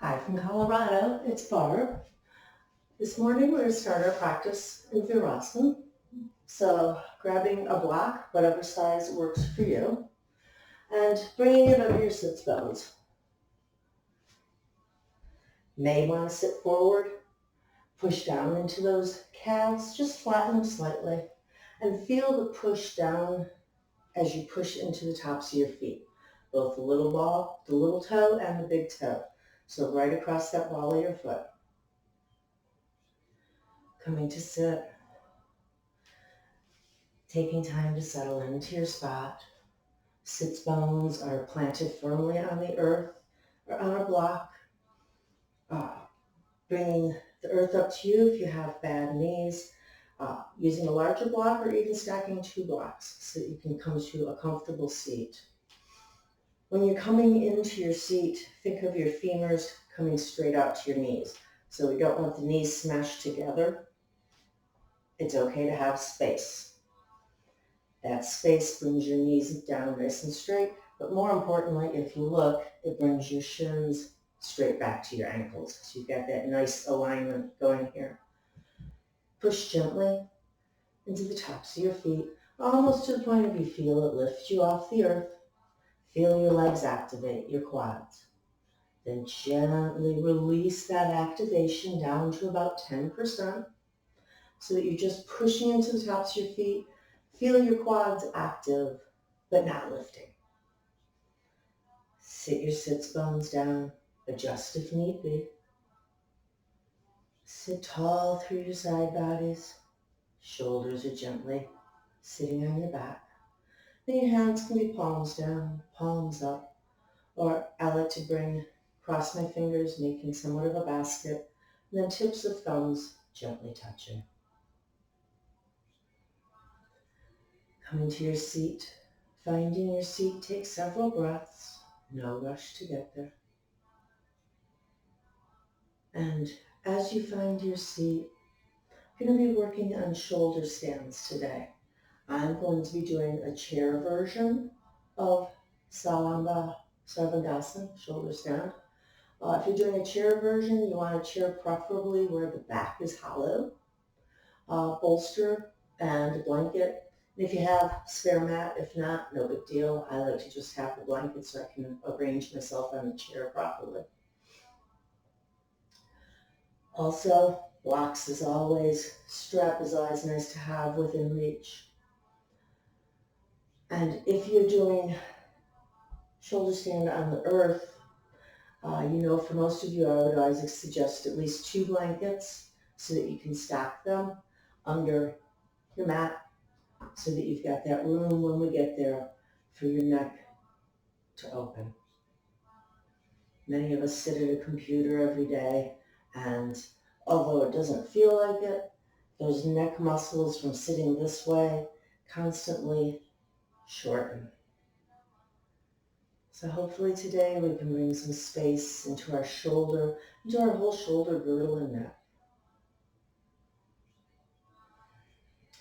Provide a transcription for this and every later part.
Hi from Colorado, it's Barb. This morning we're going to start our practice in Virasana. So grabbing a block, whatever size works for you, and bringing it under your sits bones. May want to sit forward, push down into those calves, just flatten them slightly, and feel the push down as you push into the tops of your feet, both the little ball, the little toe, and the big toe. So right across that ball of your foot. Coming to sit, taking time to settle into your spot. Sits bones are planted firmly on the earth or on a block. Bringing the earth up to you if you have bad knees. Using a larger block or even stacking 2 blocks so that you can come to a comfortable seat. When you're coming into your seat, think of your femurs coming straight out to your knees. So we don't want the knees smashed together. It's okay to have space. That space brings your knees down nice and straight, but more importantly, if you look, it brings your shins straight back to your ankles. So you've got that nice alignment going here. Push gently into the tops of your feet, almost to the point of you feel it lift you off the earth. Feel your legs activate, your quads. Then gently release that activation down to about 10% so that you're just pushing into the tops of your feet. Feel your quads active, but not lifting. Sit your sits bones down, adjust if need be. Sit tall through your side bodies. Shoulders are gently sitting on your back. Then your hands can be palms down, palms up, or I like to cross my fingers, making somewhat of a basket, and then tips of thumbs gently touching. Coming to your seat, finding your seat, take several breaths, no rush to get there. And as you find your seat, I'm going to be working on shoulder stands today. I'm going to be doing a chair version of Salambasan Sarvangansan, shoulder stand. If you're doing a chair version, you want a chair preferably where the back is hollow, bolster and a blanket. And if you have spare mat, if not, no big deal. I like to just have the blanket so I can arrange myself on the chair properly. Also, blocks as always. Strap is always nice to have within reach. And if you're doing shoulder stand on the earth, for most of you, I would always suggest at least 2 blankets so that you can stack them under your mat so that you've got that room when we get there for your neck to open. Many of us sit at a computer every day, and although it doesn't feel like it, those neck muscles from sitting this way constantly shorten. So hopefully today we can bring some space into our shoulder, into our whole shoulder girdle and neck.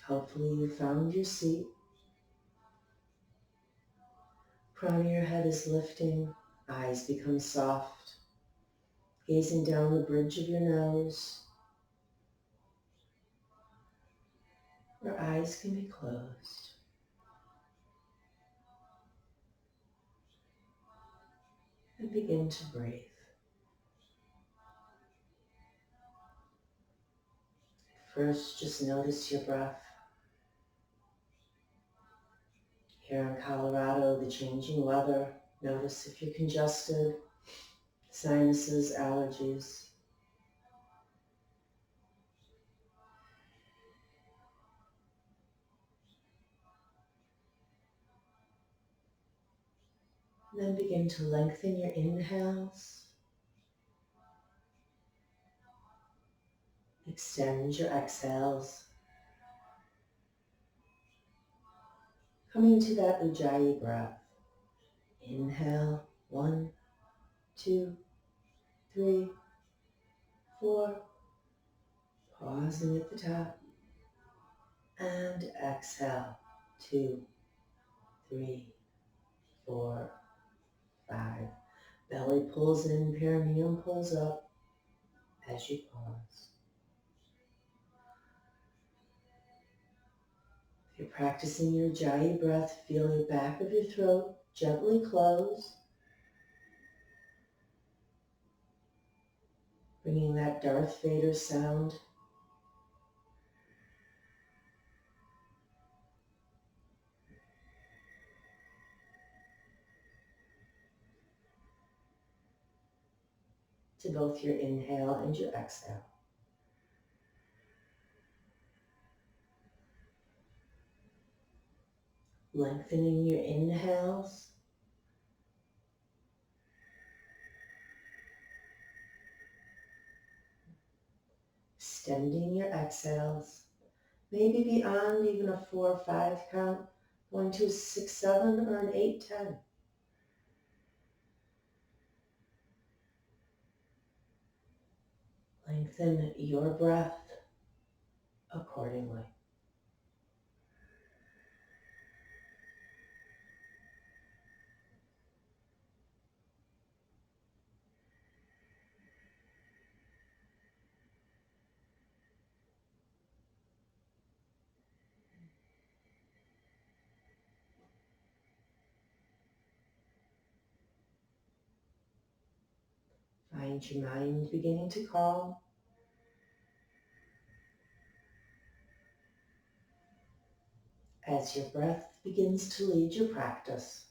Hopefully you found your seat. Crown of your head is lifting, eyes become soft, gazing down the bridge of your nose. Your eyes can be closed. And begin to breathe. First, just notice your breath. Here in Colorado, the changing weather, notice if you're congested, sinuses, allergies. And then begin to lengthen your inhales. Extend your exhales. Coming to that Ujjayi breath. Inhale, 1, 2, 3, 4. Pausing at the top. And exhale, 2, 3, 4, 5. Belly pulls in, perineum pulls up as you pause. If you're practicing your Ujjayi breath, feel the back of your throat gently close, bringing that Darth Vader sound to both your inhale and your exhale. Lengthening your inhales, extending your exhales, maybe beyond even a 4 or 5 count, going to a 6, 7, or an 8, 10. Lengthen your breath accordingly. Find your mind beginning to calm. As your breath begins to lead your practice.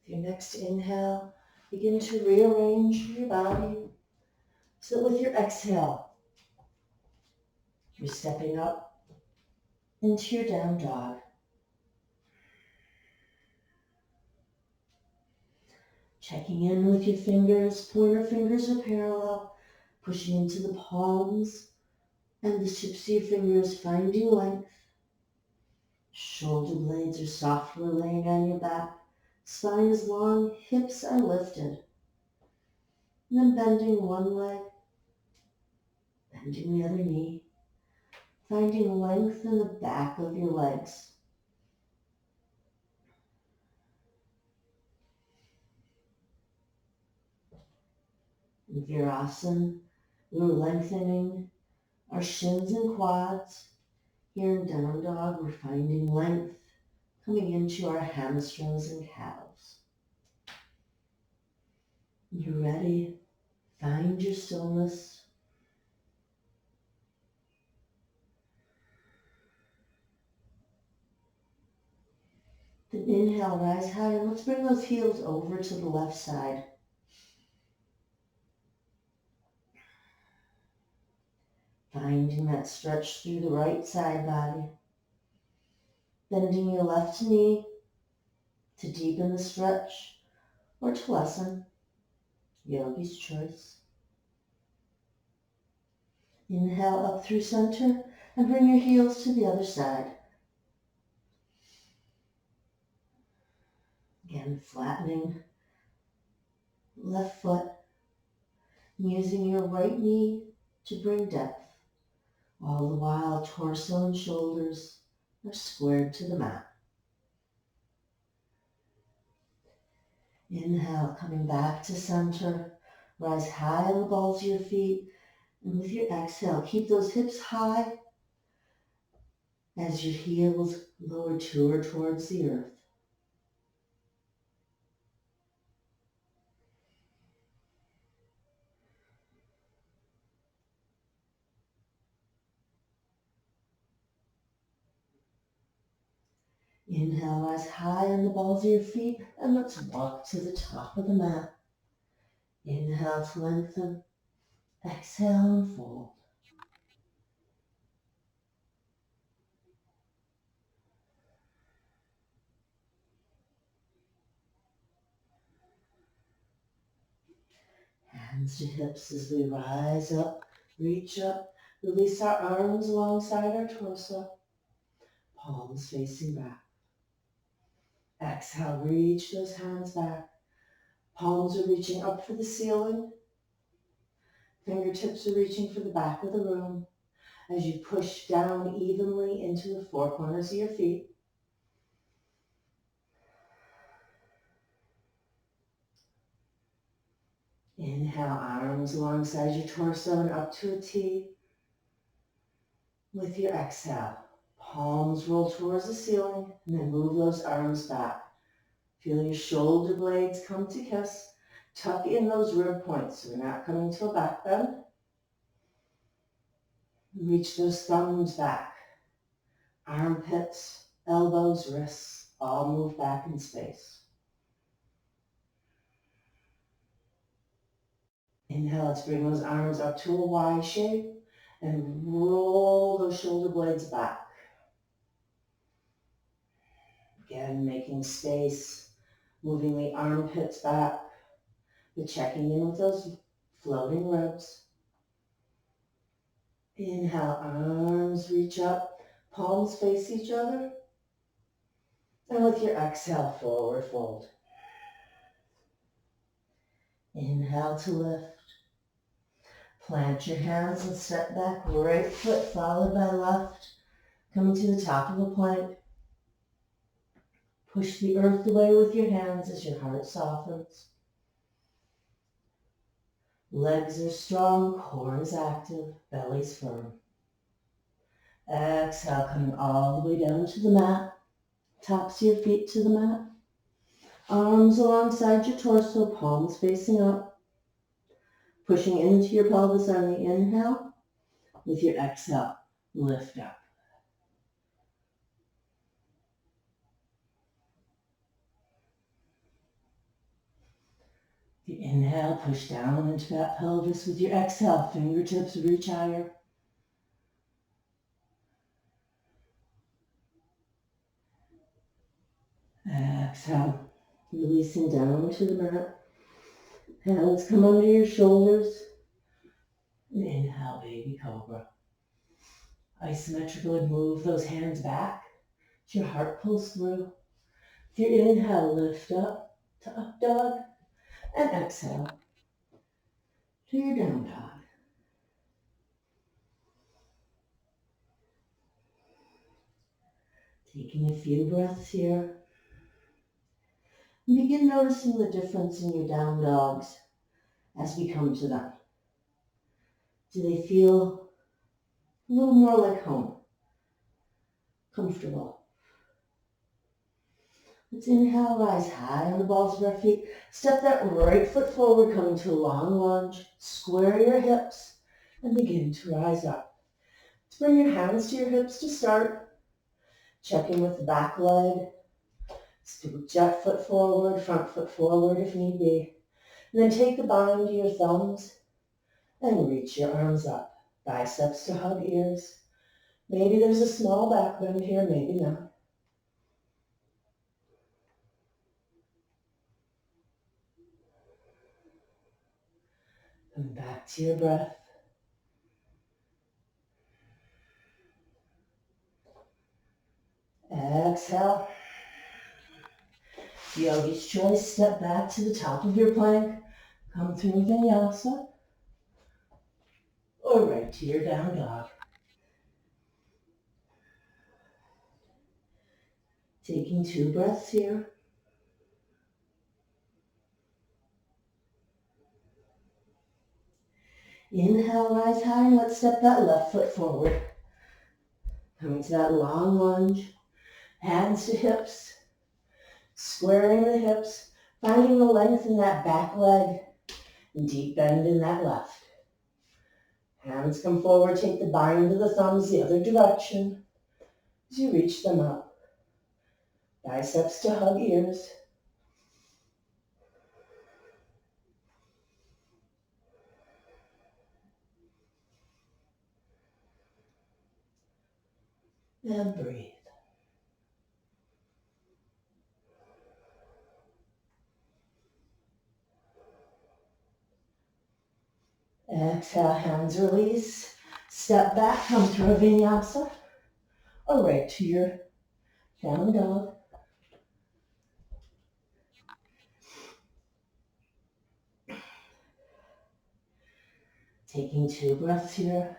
With your next inhale, begin to rearrange your body so that with your exhale, you're stepping up into your down dog. Checking in with your fingers, pointer fingers are parallel, pushing into the palms and the tips of your fingers, finding length. Shoulder blades are softly laying on your back. Spine is long, hips are lifted. And then bending one leg, bending the other knee, finding length in the back of your legs. In Virasana, we're lengthening our shins and quads. Here in Down Dog, we're finding length coming into our hamstrings and calves. You're ready. Find your stillness. Then inhale, rise high, and let's bring those heels over to the left side. Finding that stretch through the right side body. Bending your left knee to deepen the stretch or to lessen. Yogi's choice. Inhale up through center and bring your heels to the other side. Again, flattening left foot, using your right knee to bring depth. All the while, torso and shoulders are squared to the mat. Inhale, coming back to center. Rise high on the balls of your feet. And with your exhale, keep those hips high as your heels lower to or towards the earth. Inhale, rise high on the balls of your feet, and let's walk to the top of the mat. Inhale to lengthen. Exhale and fold. Hands to hips as we rise up, reach up, release our arms alongside our torso, palms facing back. Exhale, reach those hands back. Palms are reaching up for the ceiling. Fingertips are reaching for the back of the room as you push down evenly into the four corners of your feet. Inhale, arms alongside your torso and up to a T. With your exhale, palms roll towards the ceiling and then move those arms back. Feel your shoulder blades come to kiss. Tuck in those rib points so we're not coming to a back bend. Reach those thumbs back. Armpits, elbows, wrists, all move back in space. Inhale, let's bring those arms up to a Y shape and roll those shoulder blades back. Again, making space, moving the armpits back. You're checking in with those floating ribs. Inhale, arms reach up, palms face each other. And with your exhale, forward fold. Inhale to lift. Plant your hands and step back, right foot followed by left. Coming to the top of a plank. Push the earth away with your hands as your heart softens. Legs are strong, core is active, belly's firm. Exhale, coming all the way down to the mat. Tops of your feet to the mat. Arms alongside your torso, palms facing up. Pushing into your pelvis on the inhale. With your exhale, lift up. The inhale, push down into that pelvis. With your exhale, fingertips reach higher. Exhale, releasing down to the mat. Hands come under your shoulders. And inhale, baby cobra. Isometrically move those hands back as your heart pulls through. With your inhale, lift up to up dog. And exhale to your down dog. Taking a few breaths here. Begin noticing the difference in your down dogs as we come to them. Do they feel a little more like home? Comfortable? Let's inhale, rise high on the balls of our feet. Step that right foot forward, coming to a long lunge. Square your hips and begin to rise up. Let's bring your hands to your hips to start. Check in with the back leg. Scoot jab foot forward, front foot forward if need be. And then take the bind to your thumbs and reach your arms up. Biceps to hug ears. Maybe there's a small back bend here, maybe not. And back to your breath. Exhale. Yogi's choice, step back to the top of your plank. Come through vinyasa. Or right to your down dog. Taking 2 breaths here. Inhale, rise high, and let's step that left foot forward. Coming to that long lunge. Hands to hips. Squaring the hips. Finding the length in that back leg. And deep bend in that left. Hands come forward, take the bind of the thumbs the other direction as you reach them up. Biceps to hug ears. And breathe. Exhale, hands release. Step back, come through a vinyasa. Or right to your down dog. Taking 2 breaths here.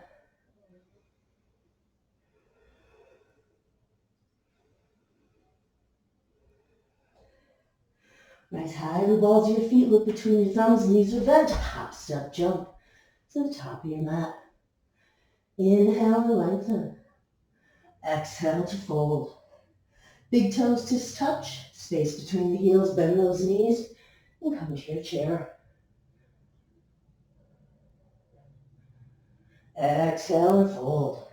Rise high, the balls of your feet, look between your thumbs, knees are bent. Hop, step, jump to the top of your mat. Inhale to lengthen. Exhale to fold. Big toes to touch, space between the heels, bend those knees, and come to your chair. Exhale and fold.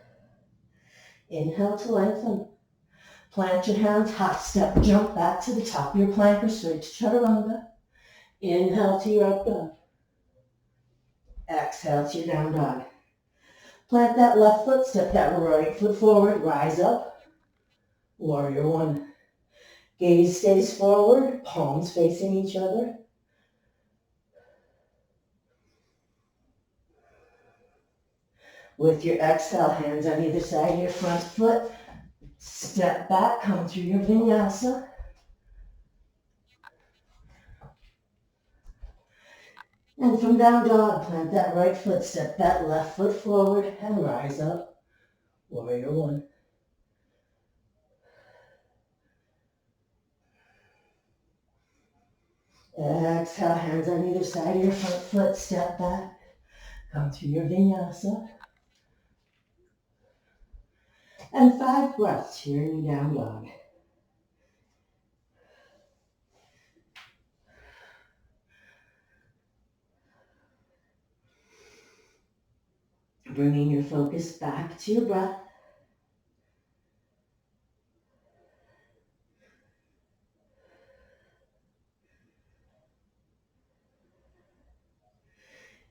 Inhale to lengthen. Plant your hands, hop, step, jump back to the top of your plank or straight to chaturanga. Inhale to your up dog. Exhale to your down dog. Plant that left foot, step that right foot forward, rise up. Warrior one. Gaze stays forward, palms facing each other. With your exhale, hands on either side of your front foot. Step back, come through your vinyasa. And from down dog, plant that right foot, step that left foot forward, and rise up. Warrior one. Exhale, hands on either side of your front foot, step back, come through your vinyasa. And 5 breaths here in your down dog. Bringing your focus back to your breath.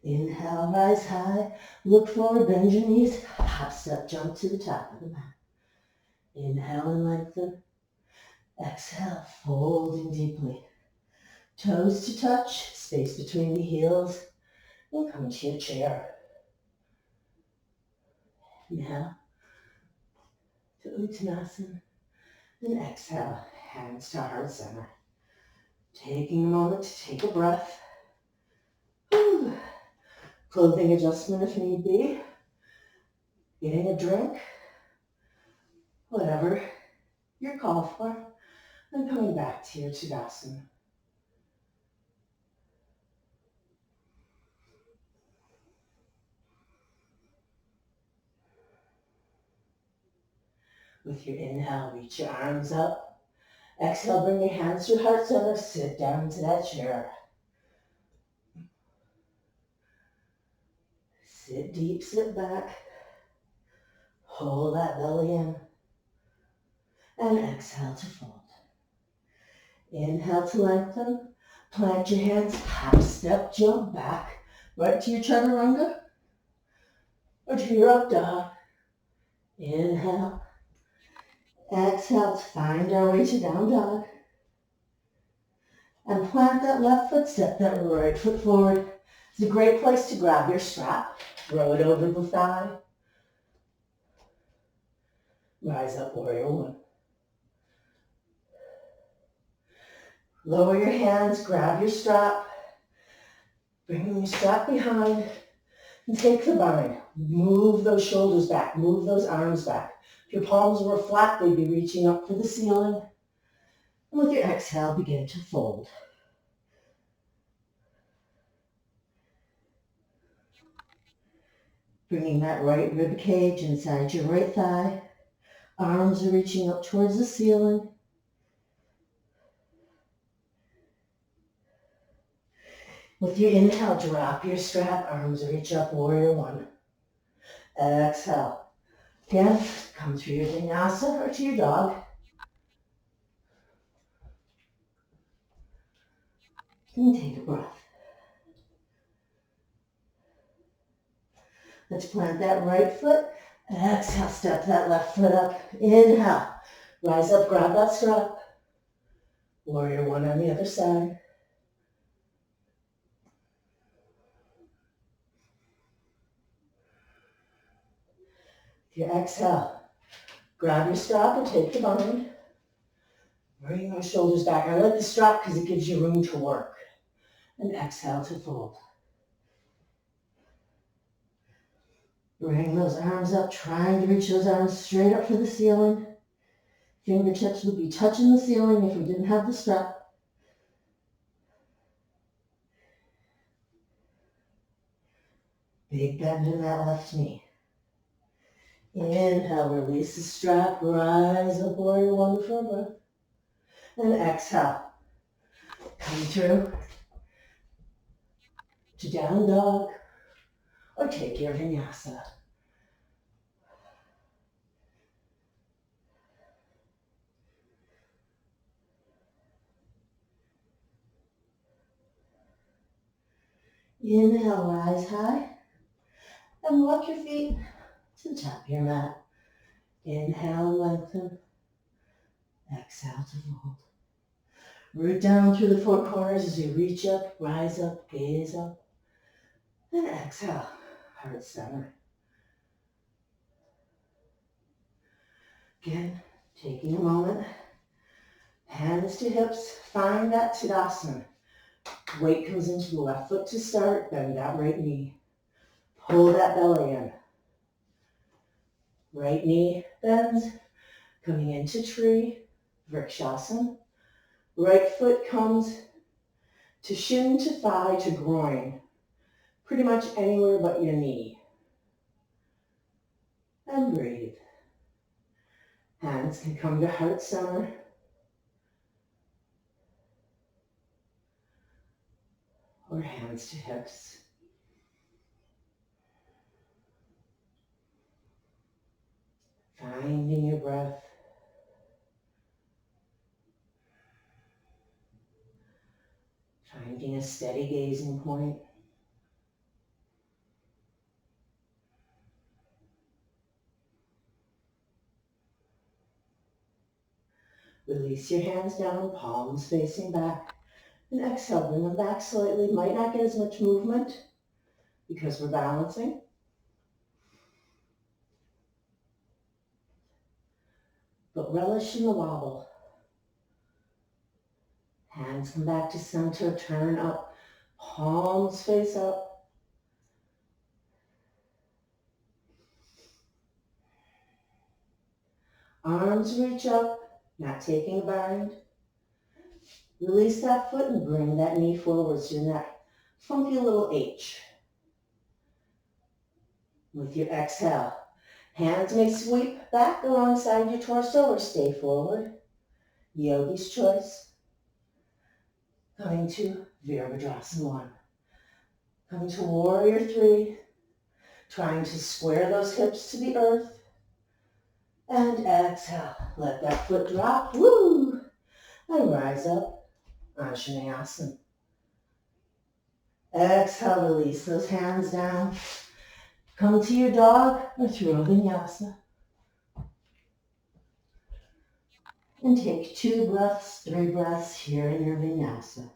Inhale, rise high, look forward, bend your knees, hop, step, jump to the top of the mat. Inhale and lengthen. Exhale, folding deeply. Toes to touch, space between the heels, and come to your chair. Inhale to Uttanasana, and exhale, hands to heart center. Taking a moment to take a breath. Whew. Clothing adjustment if need be. Getting a drink. Whatever you're called for. And coming back to your Tadasana. With your inhale, reach your arms up. Exhale, bring your hands to heart center. Sit down into that chair. Sit deep, sit back. Hold that belly in. And exhale to fold. Inhale to lengthen. Plant your hands, hop, step, jump back. Right to your chaturanga or to your up dog. Inhale. Exhale to find our way to down dog. And plant that left foot, step that right foot forward. It's a great place to grab your strap. Throw it over the thigh. Rise up, warrior one. Lower your hands, grab your strap. Bring your strap behind. And take the bind. Move those shoulders back. Move those arms back. If your palms were flat, they'd be reaching up for the ceiling. And with your exhale, begin to fold. Bringing that right rib cage inside your right thigh. Arms are reaching up towards the ceiling. With your inhale, drop your strap. Arms reach up, warrior one. Exhale. Again, come through your vinyasa or to your dog. And take a breath. Let's plant that right foot. Exhale, step that left foot up. Inhale. Rise up, grab that strap. Warrior one on the other side. If you exhale, grab your strap or take the bind. Bring those shoulders back. I like the strap because it gives you room to work. And exhale to fold. Bring those arms up, trying to reach those arms straight up for the ceiling. Fingertips would be touching the ceiling if we didn't have the strap. Big bend in that left knee. Inhale, release the strap, rise up, warrior one for a breath. And exhale, come through to down dog or take your vinyasa. Inhale, rise high and walk your feet to the top of your mat. Inhale, lengthen. Exhale to fold. Root down through the four corners as you reach up, rise up, gaze up. And exhale, heart center. Again, taking a moment. Hands to hips, find that Tadasana. Weight comes into the left foot to start, bend that right knee. Pull that belly in. Right knee bends, coming into tree, Vrikshasana. Right foot comes to shin to thigh to groin, pretty much anywhere but your knee. And breathe. Hands can come to heart center. Or hands to hips. Finding your breath. Finding a steady gazing point. Release your hands down, palms facing back. And exhale, bring them back slightly. Might not get as much movement because we're balancing. But relish in the wobble. Hands come back to center, turn up, palms face up. Arms reach up, not taking a bind. Release that foot and bring that knee forward so you're in that funky little H. With your exhale, hands may sweep back alongside your torso or stay forward. Yogi's choice. Coming to Virabhadrasana 1. Coming to Warrior 3. Trying to square those hips to the earth. And exhale. Let that foot drop. Woo! And rise up. Anjaneyasana. Exhale, release those hands down. Come to your dog or through a vinyasa. And take 2 breaths, 3 breaths here in your vinyasa.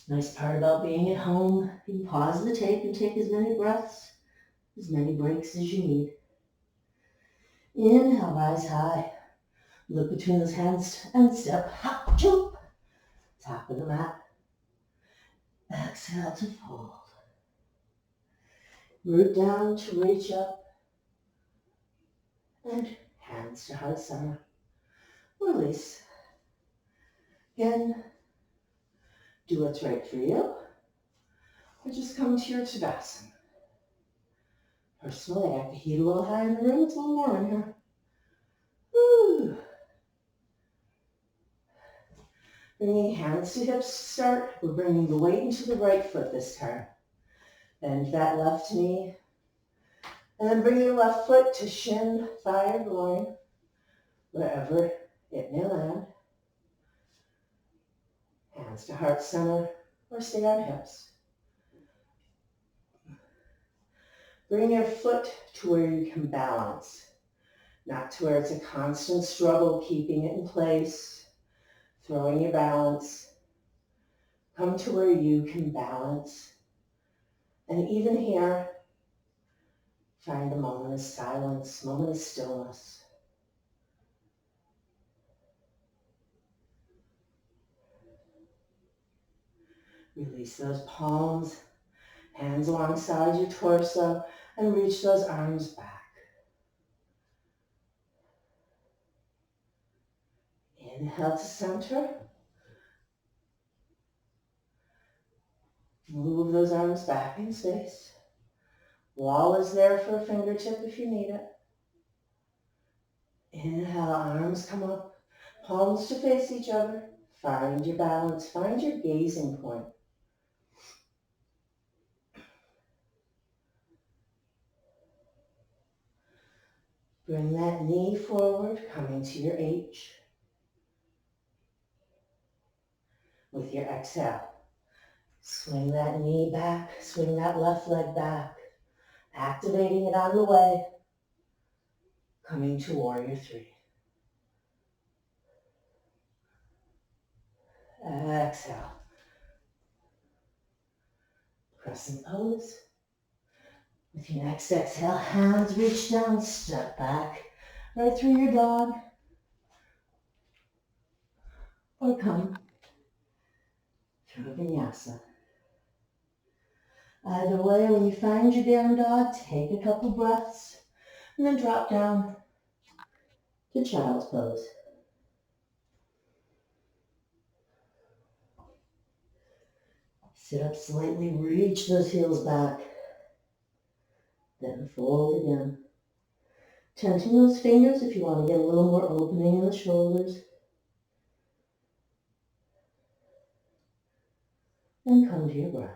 Nice part about being at home, you can pause the tape and take as many breaths, as many breaks as you need. Inhale, rise high. Look between those hands and step, hop, jump. Top of the mat. Exhale to fold. Root down to reach up. And hands to heart center. Release. Again, do what's right for you. Or just come to your Tadasana. Personally, I like to heat a little high in the room. It's a little warm in here. Woo. Bringing hands to hips to start. We're bringing the weight into the right foot this time. Bend that left knee. And then bring your left foot to shin, thigh, or groin, wherever it may land. Hands to heart center or stay on hips. Bring your foot to where you can balance, not to where it's a constant struggle keeping it in place, throwing your balance. Come to where you can balance. And even here, find a moment of silence, moment of stillness. Release those palms, hands alongside your torso, and reach those arms back. Inhale to center. Move those arms back in space. Wall is there for a fingertip if you need it. Inhale, arms come up, palms to face each other. Find your balance, find your gazing point. Bring that knee forward, coming to your H. With your exhale, swing that knee back, swing that left leg back, activating it on the way, coming to warrior three. Exhale. Crescent pose. With your next exhale, hands reach down, step back, right through your dog. Or come through a vinyasa. Either way, when you find your down dog, take a couple breaths and then drop down to child's pose. Sit up slightly, reach those heels back, then fold again. Tenting those fingers if you want to get a little more opening in the shoulders. And come to your breath.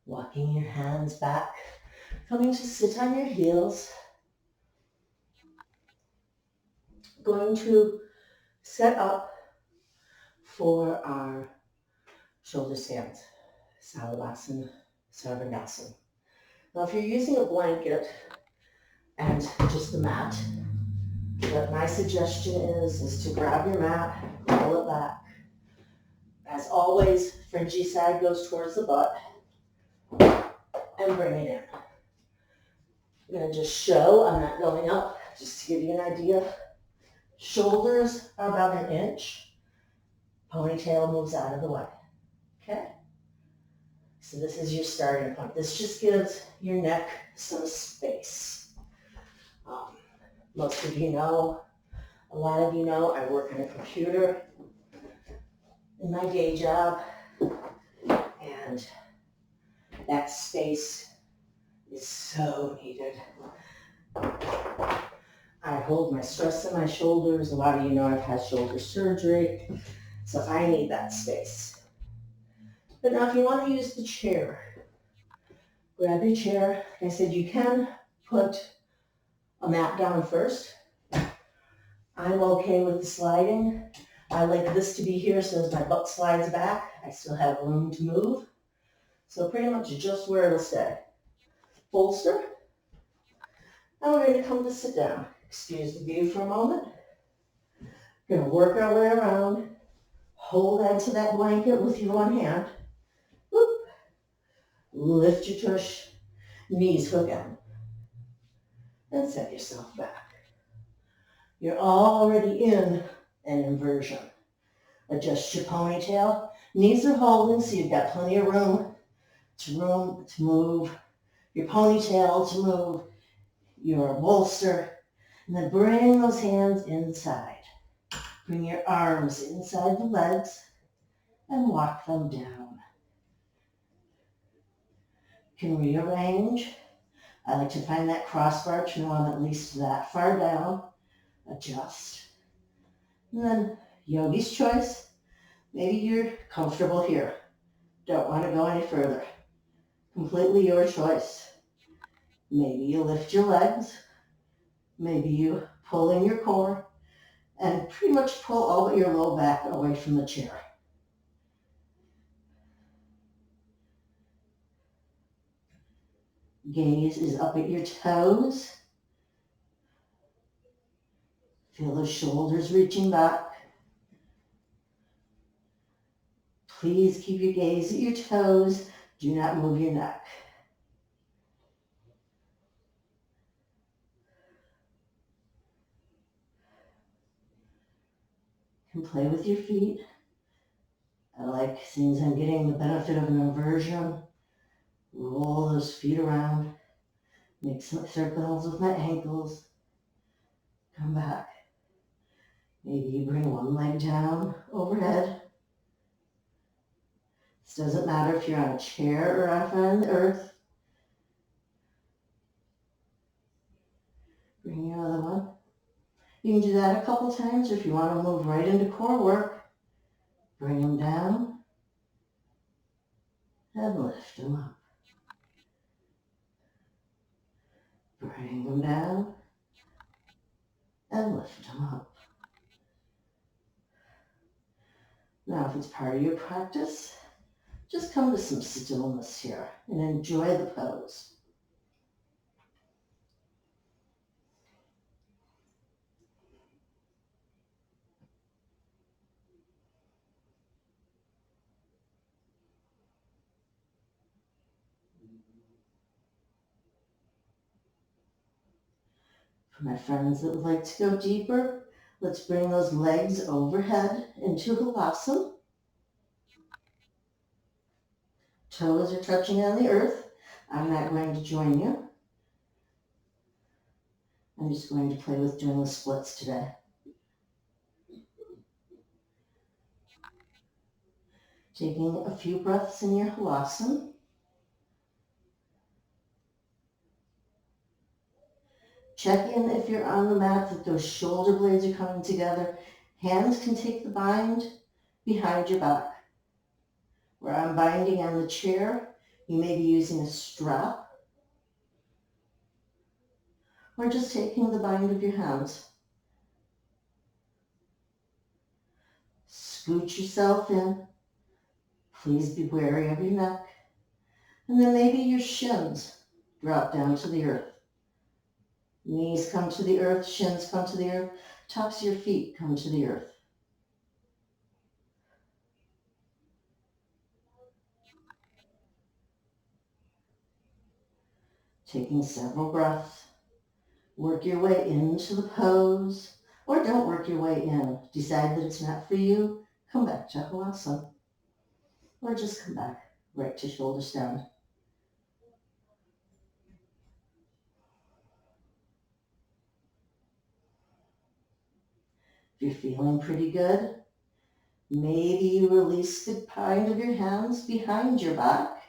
Walking your hands back, coming to sit on your heels. Going to set up for our shoulder stands, Salambasan Sarvangansan. Now if you're using a blanket and just the mat, what my suggestion is to grab your mat, roll it back. As always, fringy side goes towards the butt and bring it in. I'm going to just show, I'm not going up, just to give you an idea. Shoulders are about an inch. Ponytail moves out of the way. Okay? So this is your starting point. This just gives your neck some space. Most of you know, a lot of you know, I work on a computer in my day job, and that space is so needed. I hold my stress in my shoulders. A lot of you know I've had shoulder surgery, so I need that space. But now if you want to use the chair, grab your chair. Like I said, you can put a mat down first. I'm okay with the sliding. I like this to be here so as my butt slides back, I still have room to move. So pretty much just where it'll stay. Bolster. Now we're going to come to sit down. Excuse the view for a moment. Going to work our way around. Hold onto that blanket with your one hand. Whoop. Lift your tush. Knees hook out. And set yourself back. You're already in an inversion. Adjust your ponytail. Knees are holding, so you've got plenty of room to move your ponytail, to move your bolster, and then bring those hands inside. Bring your arms inside the legs and walk them down. You can rearrange. I like to find that crossbar to know I'm at least that far down. Adjust. And then yogi's choice. Maybe you're comfortable here. Don't want to go any further. Completely your choice. Maybe you lift your legs. Maybe you pull in your core and pretty much pull all but your low back away from the chair. Gaze is up at your toes. Feel the shoulders reaching back. Please keep your gaze at your toes. Do not move your neck. You can play with your feet. I like, since I'm getting the benefit of an inversion, roll those feet around. Make some circles with my ankles. Come back. Maybe you bring one leg down overhead. This doesn't matter if you're on a chair or up on the earth. Bring your other one. You can do that a couple times, or if you want to move right into core work, bring them down and lift them up. Bring them down and lift them up. Now, if it's part of your practice, just come to some stillness here and enjoy the pose. For my friends that would like to go deeper, let's bring those legs overhead into Halasana. Toes are touching on the earth. I'm not going to join you. I'm just going to play with doing the splits today. Taking a few breaths in your Halasana. Check in if you're on the mat that those shoulder blades are coming together. Hands can take the bind behind your back. Where I'm binding on the chair, you may be using a strap or just taking the bind of your hands. Scoot yourself in. Please be wary of your neck. And then maybe your shins drop down to the earth. Knees come to the earth, shins come to the earth, tops of your feet come to the earth. Taking several breaths. Work your way into the pose, or don't work your way in. Decide that it's not for you, come back to Halasana. Or just come back right to shoulder stand. If you're feeling pretty good, maybe you release the bind of your hands behind your back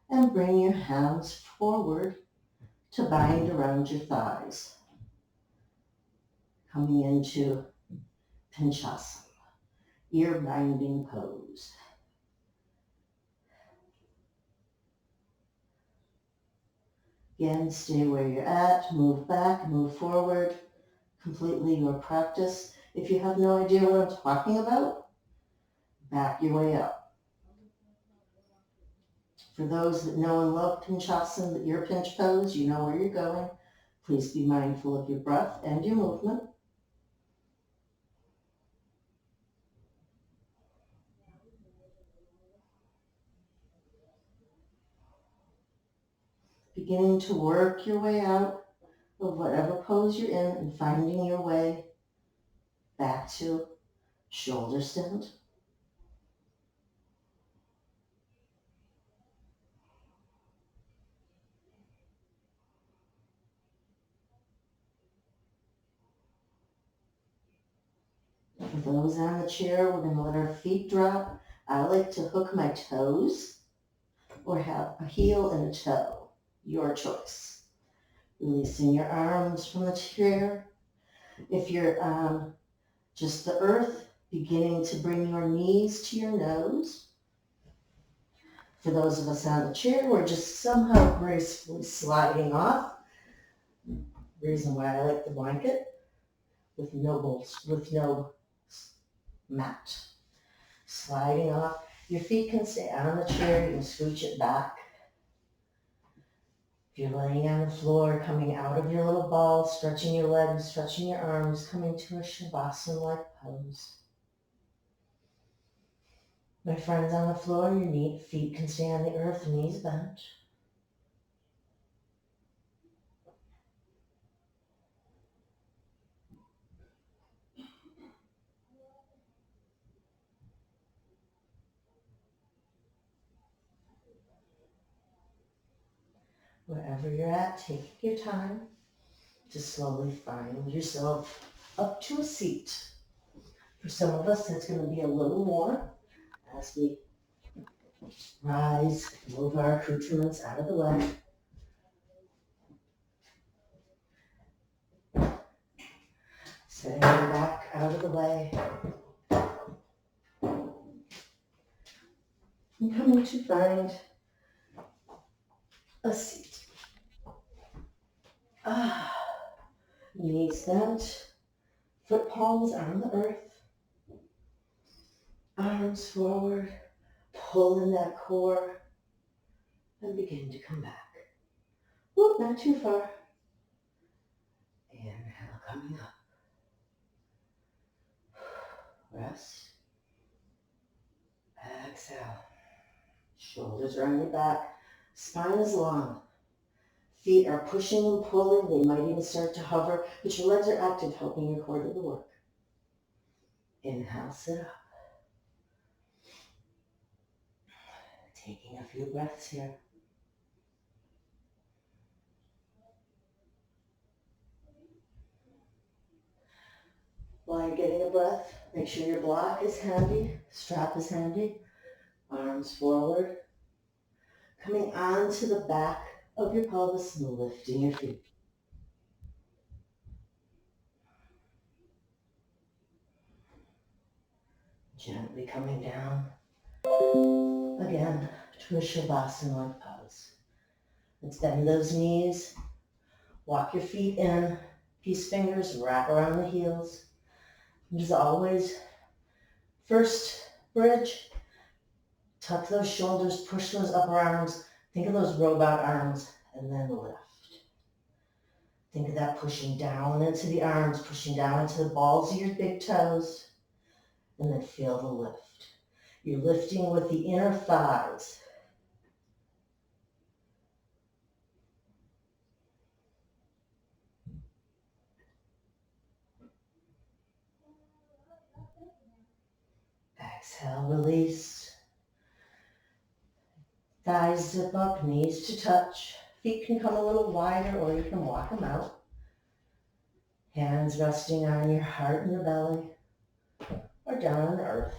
and bring your hands forward to bind around your thighs. Coming into Pinchasana, ear binding pose. Again, stay where you're at, move back, move forward, completely your practice. If you have no idea what I'm talking about, back your way up. For those that know and love Pinchasana, the ear pinch pose, you know where you're going. Please be mindful of your breath and your movement. Beginning to work your way out of whatever pose you're in and finding your way back to shoulder stand. For those on the chair, we're going to let our feet drop. I like to hook my toes or have a heel and a toe. Your choice. Releasing your arms from the chair. If you're on just the earth, beginning to bring your knees to your nose. For those of us on the chair, we're just somehow gracefully sliding off. Reason why I like the blanket with no mat. Sliding off. Your feet can stay on the chair. You can scooch it back. If you're laying on the floor, coming out of your little ball, stretching your legs, stretching your arms, coming to a Shavasana-like pose. My friends on the floor, your feet can stay on the earth, knees bent. Wherever you're at, take your time to slowly find yourself up to a seat. For some of us, that's going to be a little more as we rise, move our accoutrements out of the way. Setting your back out of the way. And coming to find a seat. Knees bent, foot palms on the earth, arms forward, pull in that core, and begin to come back. Whoop, not too far. Inhale, coming up. Rest. Exhale. Shoulders are on your back. Spine is long. Feet are pushing and pulling. They might even start to hover, but your legs are active, helping your core do the work. Inhale, sit up. Taking a few breaths here. While you're getting a breath, make sure your block is handy, strap is handy, arms forward. Coming onto the back of your pelvis and lifting your feet. Gently coming down, again, to a Shavasana-like pose. Let's bend those knees, walk your feet in, peace fingers, wrap around the heels. And as always, first bridge, tuck those shoulders, push those upper arms, think of those robot arms, and then lift. Think of that pushing down into the arms, pushing down into the balls of your big toes, and then feel the lift. You're lifting with the inner thighs. Exhale, release. Thighs zip up, knees to touch. Feet can come a little wider or you can walk them out. Hands resting on your heart and your belly or down on the earth.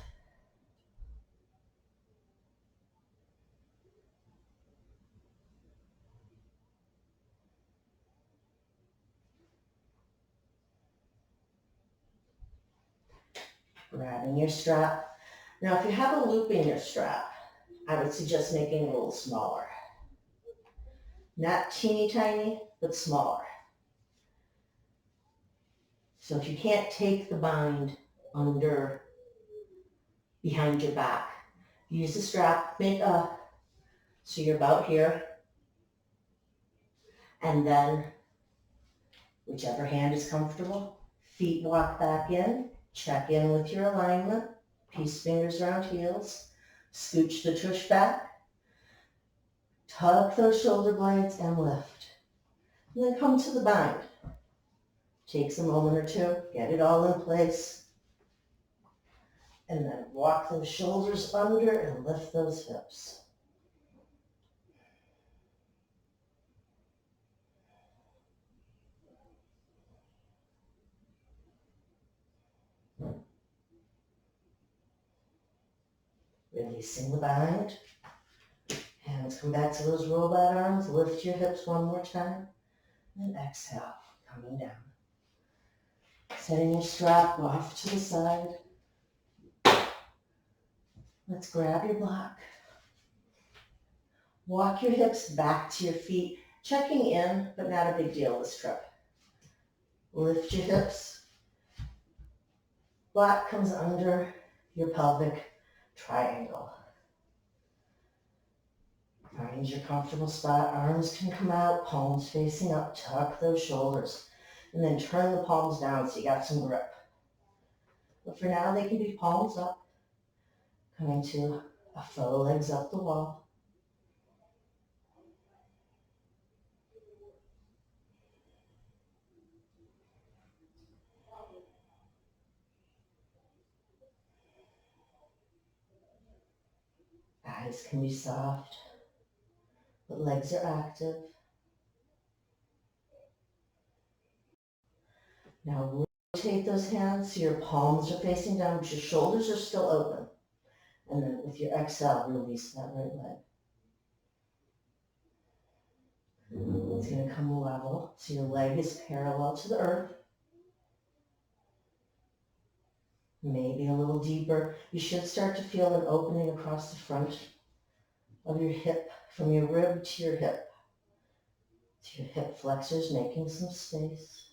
Grabbing your strap. Now, if you have a loop in your strap, I would suggest making it a little smaller. Not teeny tiny, but smaller. So if you can't take the bind under, behind your back, use the strap, make a, so you're about here, and then whichever hand is comfortable, feet walk back in, check in with your alignment, peace fingers around heels, scooch the tush back, tuck those shoulder blades and lift. And then come to the bind. Takes a moment or two, get it all in place, and then walk those shoulders under and lift those hips. Releasing the bind. Hands come back to those robot arms. Lift your hips one more time. And exhale, coming down. Setting your strap off to the side. Let's grab your block. Walk your hips back to your feet. Checking in, but not a big deal this trip. Lift your hips. Block comes under your pelvic triangle. Find your comfortable spot. Arms can come out, palms facing up. Tuck those shoulders. And then turn the palms down so you got some grip. But for now, they can be palms up. Coming to a faux legs up the wall. Eyes can be soft, but legs are active. Now rotate those hands so your palms are facing down, but your shoulders are still open. And then with your exhale, release that right leg. It's going to come level, so your leg is parallel to the earth. Maybe a little deeper. You should start to feel an opening across the front of your hip, from your rib to your hip. To your hip flexors, making some space.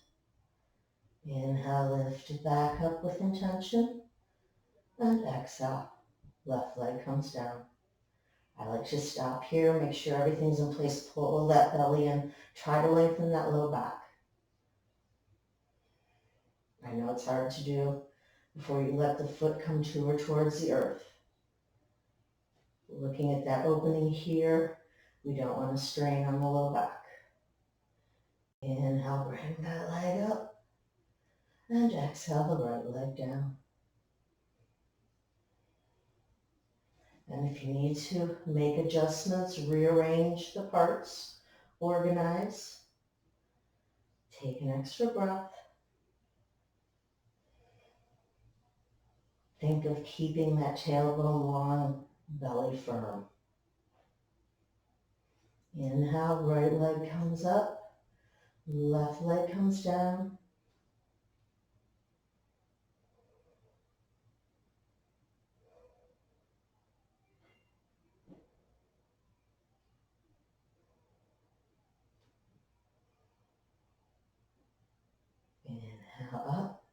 Inhale, lift it back up with intention. And exhale, left leg comes down. I like to stop here, make sure everything's in place, pull that belly in, try to lengthen that low back. I know it's hard to do before you let the foot come to or towards the earth. Looking at that opening here, we don't want to strain on the low back. Inhale, bring that leg up, and exhale the right leg down. And if you need to make adjustments, rearrange the parts, organize, take an extra breath. Think of keeping that tailbone long, belly firm. Inhale, right leg comes up, left leg comes down. Inhale up.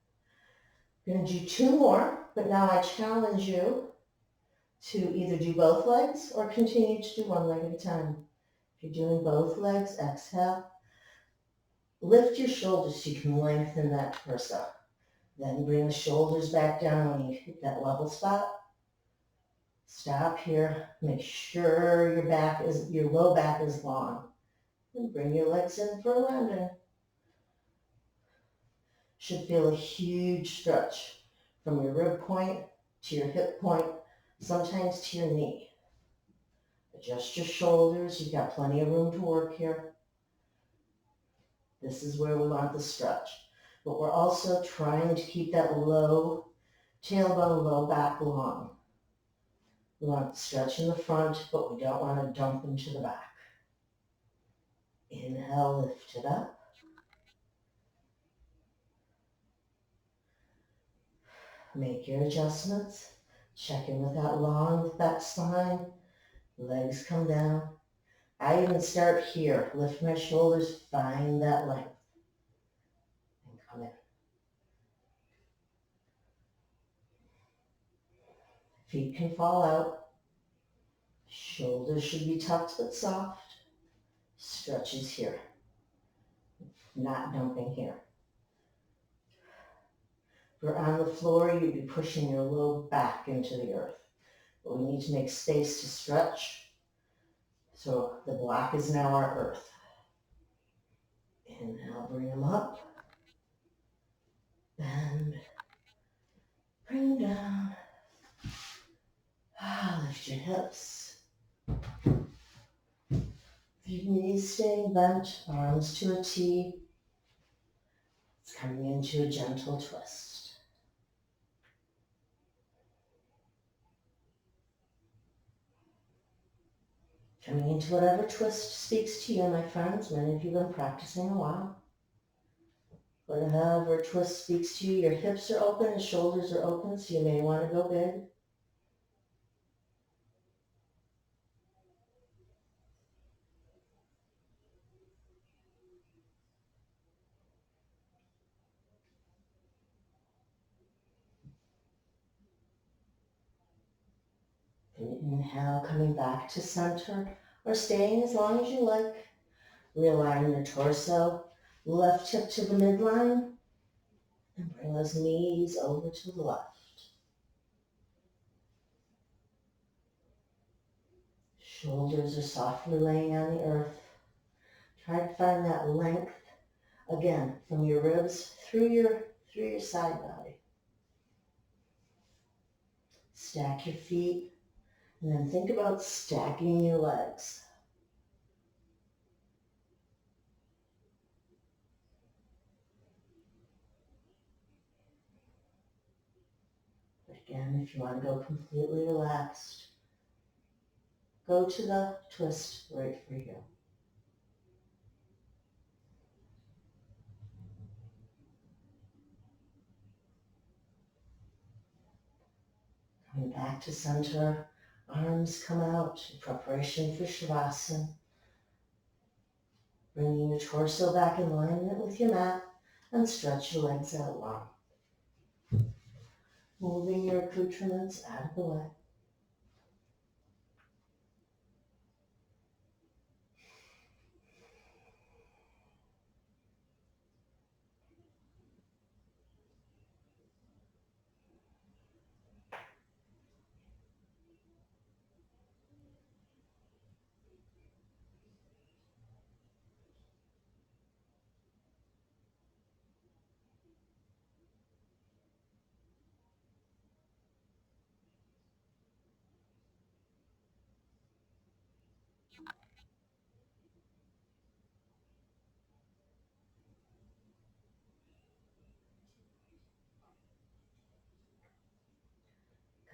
We're going to do two more, but now I challenge you to either do both legs or continue to do one leg at a time. If you're doing both legs, exhale. Lift your shoulders so you can lengthen that torso. Then bring the shoulders back down when you hit that level spot. Stop here. Make sure your low back is long. And bring your legs in for a landing. Should feel a huge stretch from your rib point to your hip point, sometimes to your knee. Adjust your shoulders. You've got plenty of room to work here. This is where we want the stretch. But we're also trying to keep that low tailbone, low back long. We want the stretch in the front, but we don't want to dump into the back. Inhale, lift it up. Make your adjustments. Check in with that long, with that spine. Legs come down. I even start here. Lift my shoulders, find that length. And come in. Feet can fall out. Shoulders should be tucked but soft. Stretches here. Not dumping here. If we're on the floor, you'd be pushing your low back into the earth. But we need to make space to stretch. So the block is now our earth. Inhale, bring them up. Bend. Bring down. Lift your hips. Your knees staying bent, arms to a T. It's coming into a gentle twist. Coming into whatever twist speaks to you, my friends. Many of you have been practicing a while. Whatever twist speaks to you, your hips are open and shoulders are open, so you may want to go big. And inhale, coming back to center. or staying as long as you like. Realign your torso, left hip to the midline, and bring those knees over to the left. Shoulders are softly laying on the earth. Try to find that length, again, from your ribs through your side body. Stack your feet, and then think about stacking your legs. Again, if you want to go completely relaxed, go to the twist right for you. Coming back to center, arms come out in preparation for Shavasana. Bringing your torso back in alignment with your mat and stretch your legs out long. Moving your accoutrements out of the way.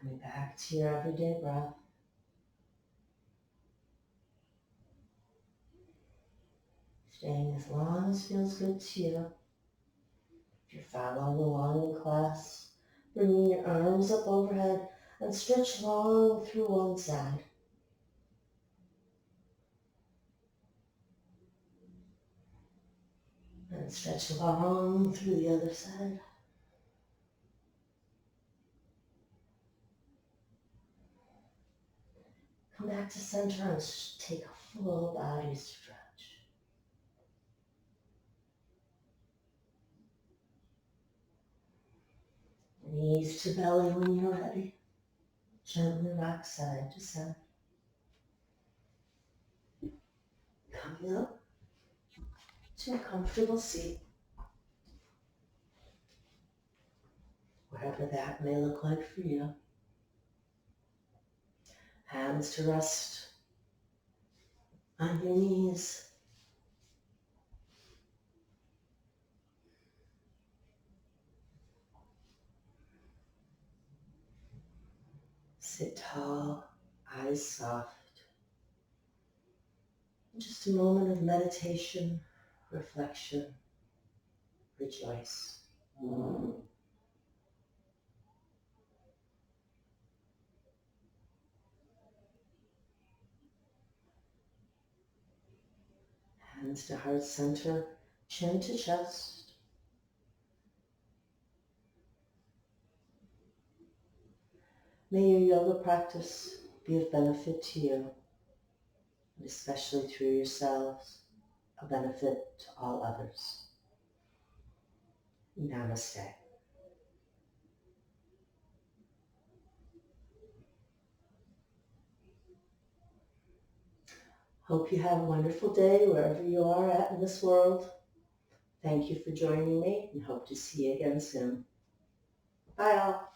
Coming back to your everyday breath. Staying as long as feels good to you. If you're following along in class, bringing your arms up overhead and stretch long through one side. And stretch long through the other side. Come back to center and take a full body stretch. Knees to belly when you're ready. Gently rock side to side. Coming up to a comfortable seat. Whatever that may look like for you. Hands to rest on your knees. Sit tall, eyes soft. Just a moment of meditation, reflection, rejoice. Hands to heart center, chin to chest. May your yoga practice be of benefit to you, and especially through yourselves, a benefit to all others. Namaste. Hope you have a wonderful day wherever you are at in this world. Thank you for joining me and hope to see you again soon. Bye all.